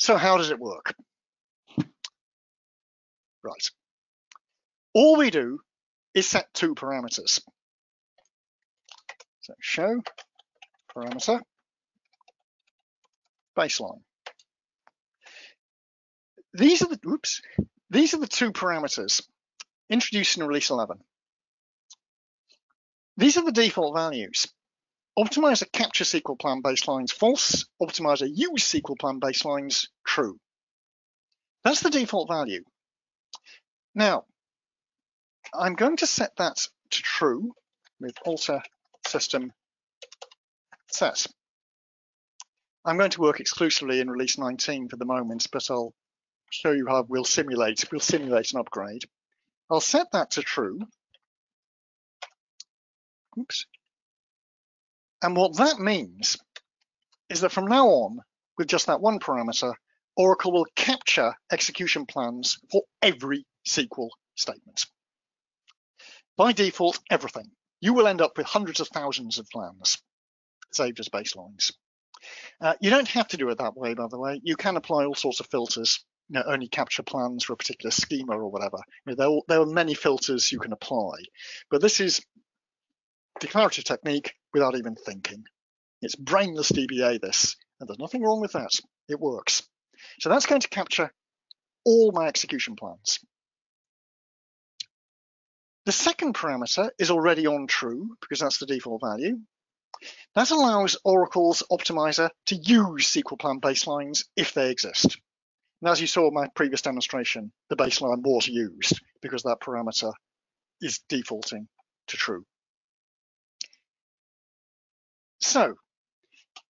So how does it work? Right. All we do is set two parameters. So show parameter baseline. These are the two parameters introduced in release 11. These are the default values. Optimizer capture SQL plan baselines false, optimizer use SQL plan baselines true. That's the default value. Now, I'm going to set that to true with alter system set. I'm going to work exclusively in release 19 for the moment, but I'll show you how we'll simulate an upgrade. I'll set that to true. Oops. And what that means is that from now on, with just that one parameter, Oracle will capture execution plans for every SQL statement. By default, everything. You will end up with hundreds of thousands of plans saved as baselines. You don't have to do it that way, by the way. You can apply all sorts of filters, only capture plans for a particular schema or whatever. There are many filters you can apply, but this is declarative technique without even thinking. It's brainless DBA, this, and there's nothing wrong with that. It works. So that's going to capture all my execution plans. The second parameter is already on true because that's the default value. That allows Oracle's optimizer to use SQL plan baselines if they exist. And as you saw in my previous demonstration, the baseline was used because that parameter is defaulting to true. So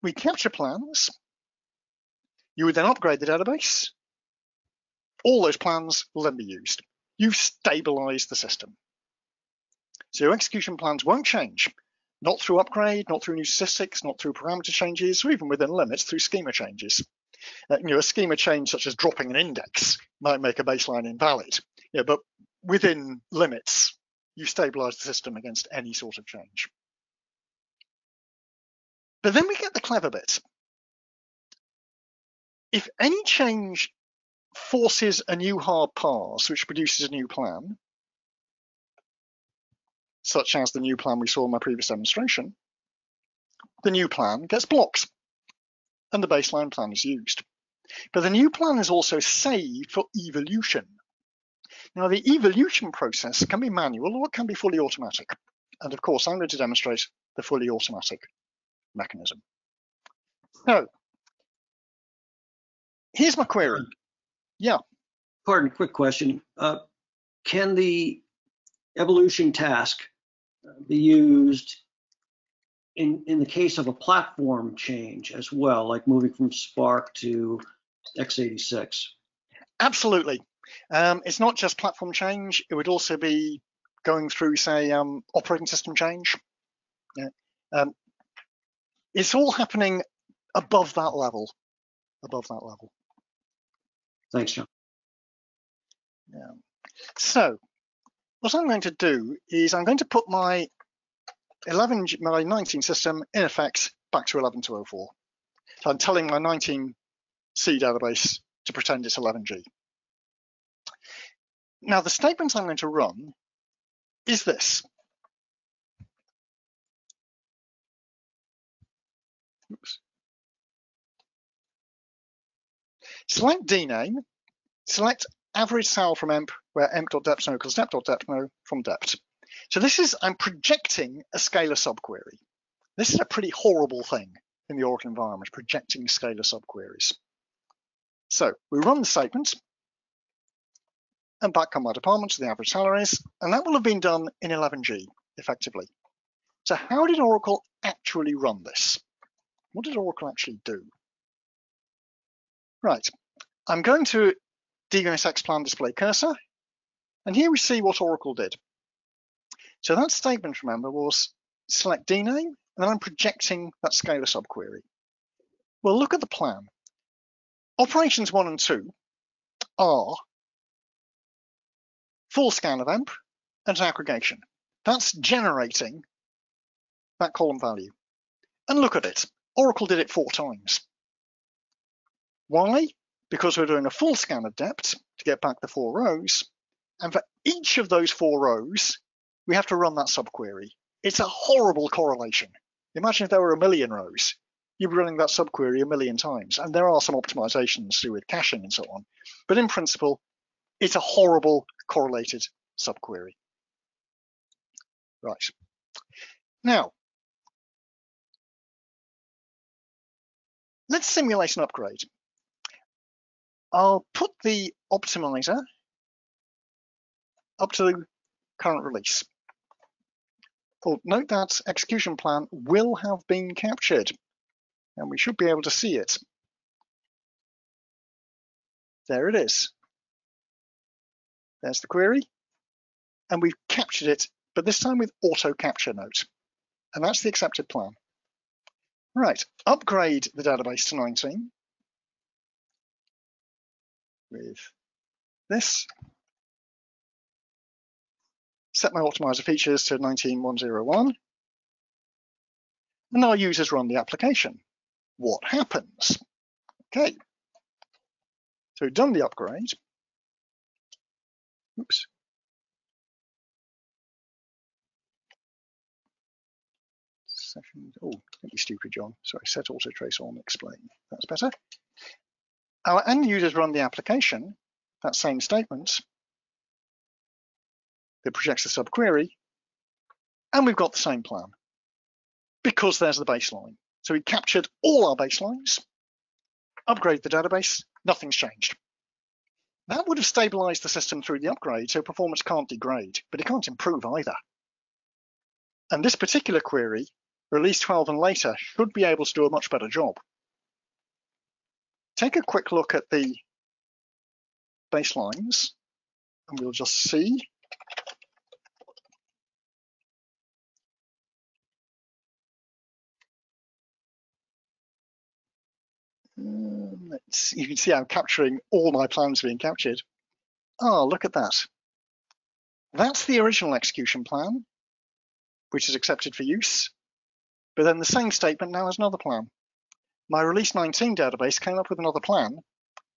we capture plans. You would then upgrade the database. All those plans will then be used. You've stabilized the system. So your execution plans won't change, not through upgrade, not through new statistics, not through parameter changes, or even within limits through schema changes. A schema change such as dropping an index might make a baseline invalid, but within limits, you stabilize the system against any sort of change. But then we get the clever bit. If any change forces a new hard parse, which produces a new plan, such as the new plan we saw in my previous demonstration, the new plan gets blocked and the baseline plan is used. But the new plan is also saved for evolution. Now, the evolution process can be manual or it can be fully automatic. And of course, I'm going to demonstrate the fully automatic mechanism. So here's my query. Yeah. Pardon, quick question. Can the evolution task be used in the case of a platform change as well, like moving from Spark to x86? Absolutely. It's not just platform change. It would also be going through, say, operating system change. Yeah. It's all happening above that level. Thanks, John. Yeah. So what I'm going to do is I'm going to put my 19 system in effect back to 11.204. So I'm telling my 19C database to pretend it's 11G. Now the statement I'm going to run is this. Oops. Select dname, select average sal from emp, where emp.depth equals depth.depth from depth. So this is, I'm projecting a scalar subquery. This is a pretty horrible thing in the Oracle environment, projecting scalar subqueries. So we run the statement, and back come my department to the average salaries, and that will have been done in 11G, effectively. So how did Oracle actually run this? What did Oracle actually do? Right, I'm going to DNSX plan display cursor, and here we see what Oracle did. So that statement, remember, was select dname, and then I'm projecting that scalar subquery. Well, look at the plan. Operations 1 and 2 are full scan of emp and an aggregation. That's generating that column value. And look at it. Oracle did it 4 times. Why? because we're doing a full scan of depth to get back the 4 rows. And for each of those 4 rows, we have to run that subquery. It's a horrible correlation. Imagine if there were 1 million rows. You'd be running that subquery 1 million times. And there are some optimizations to do with caching and so on. But in principle, it's a horrible correlated subquery. Right. Now, let's simulate an upgrade. I'll put the optimizer up to the current release. Oh, note that execution plan will have been captured, and we should be able to see it. There it is. There's the query, and we've captured it, but this time with auto capture note, and that's the accepted plan. Right, upgrade the database to 19 with this. Set my optimizer features to 19.101, and our users run the application. What happens? Okay, so we've done the upgrade. Oops. Session. Oh, don't be stupid, John. Sorry, set auto trace on, explain. That's better. Our end users run the application, that same statement, that projects the subquery, and we've got the same plan because there's the baseline. So we captured all our baselines, upgrade the database, nothing's changed. That would have stabilized the system through the upgrade, so performance can't degrade, but it can't improve either. And this particular query, release 12 and later, should be able to do a much better job. Take a quick look at the baselines, and we'll just see. You can see I'm capturing all my plans being captured. Oh, look at that. That's the original execution plan, which is accepted for use. But then the same statement now has another plan. My release 19 database came up with another plan,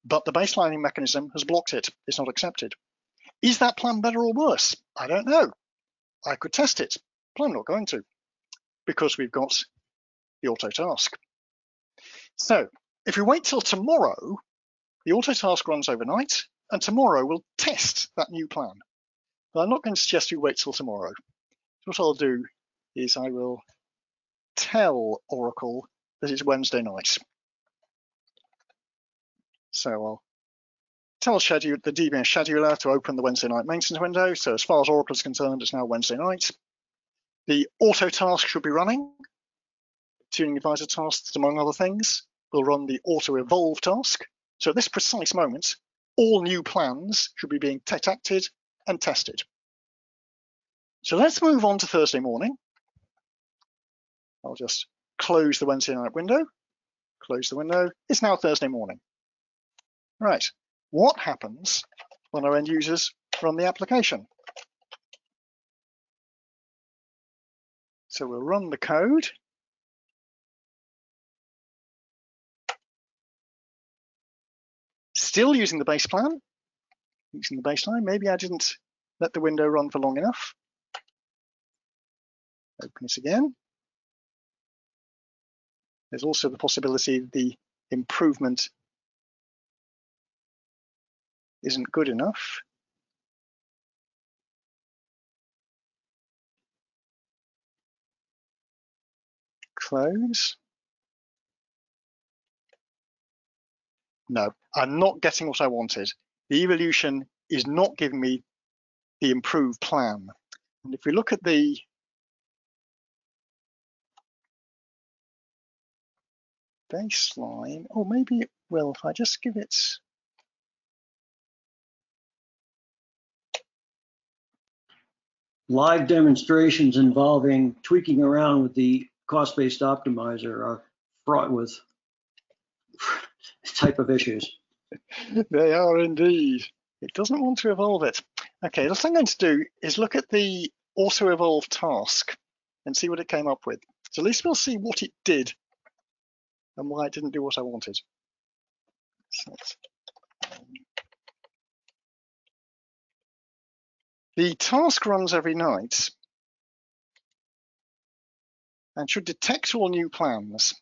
but the baselining mechanism has blocked it. It's not accepted. Is that plan better or worse? I don't know. I could test it, but I'm not going to, because we've got the auto task. So if we wait till tomorrow, the auto task runs overnight, and tomorrow we'll test that new plan. But I'm not going to suggest you wait till tomorrow. What I'll do is I will tell Oracle that it's Wednesday night. So I'll tell the DBS scheduler to open the Wednesday night maintenance window. So as far as Oracle is concerned, it's now Wednesday night. The auto task should be running. Tuning advisor tasks, among other things, will run the auto evolve task. So at this precise moment, all new plans should be being detected and tested. So let's move on to Thursday morning. I'll just close the Wednesday night window, close the window. It's now Thursday morning. Right, what happens when our end users run the application? So we'll run the code. Still using the base plan, using the baseline. Maybe I didn't let the window run for long enough. Open this again. There's also the possibility that the improvement isn't good enough. Close. No, I'm not getting what I wanted. The evolution is not giving me the improved plan. And if we look at the baseline, or maybe it will if I just give it. Live demonstrations involving tweaking around with the cost-based optimizer are fraught with type of issues. They are indeed. It doesn't want to evolve it. Okay, the thing I'm going to do is look at the auto evolve task and see what it came up with. So at least we'll see what it did and why it didn't do what I wanted. So let's The task runs every night and should detect all new plans.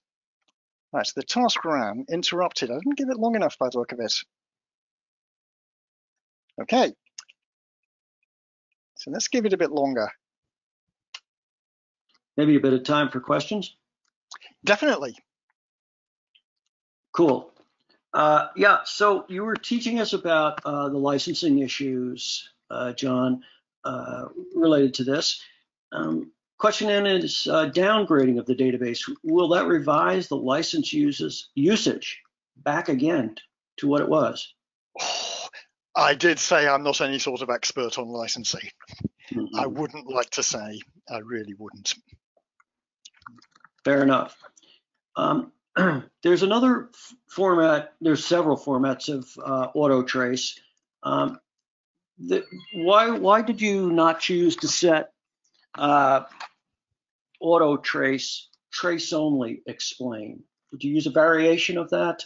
Right, so the task ran, interrupted. I didn't give it long enough by the look of it. Okay, so let's give it a bit longer. Maybe a bit of time for questions? Definitely. Cool. Yeah, so you were teaching us about the licensing issues, John, related to this. Question in is downgrading of the database. Will that revise the license usage back again to what it was? Oh, I did say I'm not any sort of expert on licensing. Mm-hmm. I wouldn't like to say. I really wouldn't. Fair enough. There's another format. There's several formats of auto trace. Why did you not choose to set auto trace only explain? Did you use a variation of that?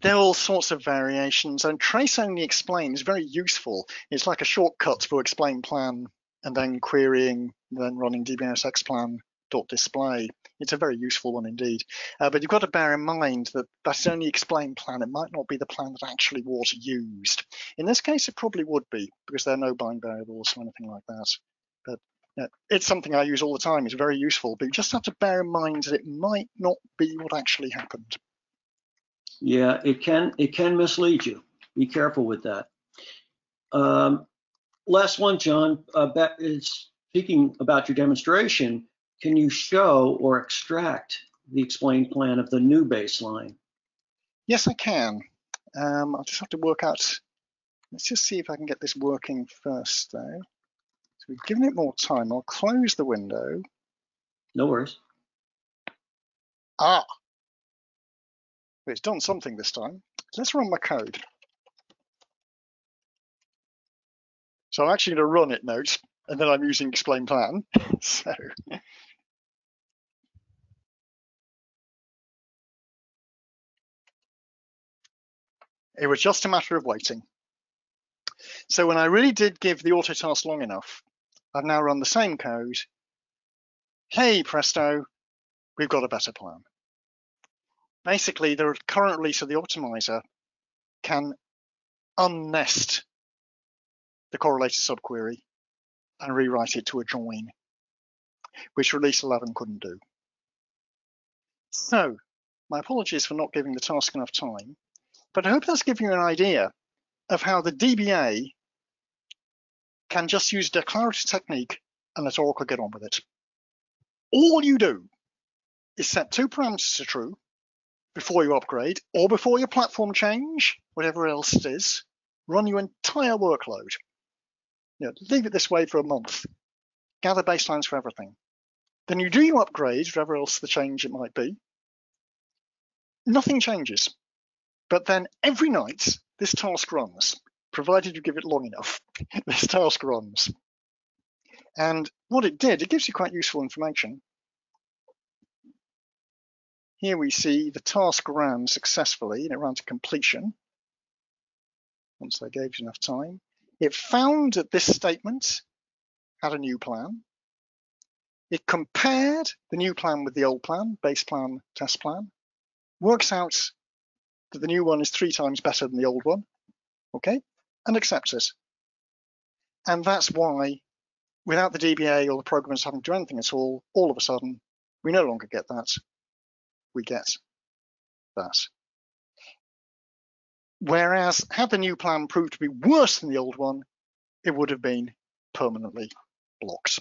There are all sorts of variations, and trace only explain is very useful. It's like a shortcut for explain plan and then querying, then running dbnsx plan.display. It's a very useful one indeed. But you've got to bear in mind that that's only explain plan. It might not be the plan that actually was used. In this case, it probably would be, because there are no bind variables or anything like that. But it's something I use all the time. It's very useful, but you just have to bear in mind that it might not be what actually happened. Yeah, it can mislead you. Be careful with that. Last one, John. Speaking about your demonstration, can you show or extract the explained plan of the new baseline? Yes, I can. I'll just have to work out. Let's just see if I can get this working first, though. So we've given it more time. I'll close the window. No worries. It's done something this time. Let's run my code. So I'm actually going to run it, note, and then I'm using explain plan. So it was just a matter of waiting. So when I really did give the auto task long enough, I've now run the same code. Hey, presto, we've got a better plan. Basically, the current release of the optimizer can unnest the correlated subquery and rewrite it to a join, which release 11 couldn't do. So my apologies for not giving the task enough time, but I hope that's giving you an idea of how the DBA can just use a declarative technique and let Oracle get on with it. All you do is set 2 parameters to true before you upgrade or before your platform change, whatever else it is, run your entire workload. Leave it this way for a month, gather baselines for everything. Then you do your upgrade, whatever else the change it might be. Nothing changes. But then every night, this task runs, provided you give it long enough. This task runs. And what it did, it gives you quite useful information. Here we see the task ran successfully, and it ran to completion once I gave it enough time. It found that this statement had a new plan. It compared the new plan with the old plan, base plan, test plan, works out that the new one is 3 times better than the old one, okay, and accepts it. And that's why, without the DBA or the programmers having to do anything at all of a sudden, we no longer get that. We get that. Whereas, had the new plan proved to be worse than the old one, it would have been permanently blocked.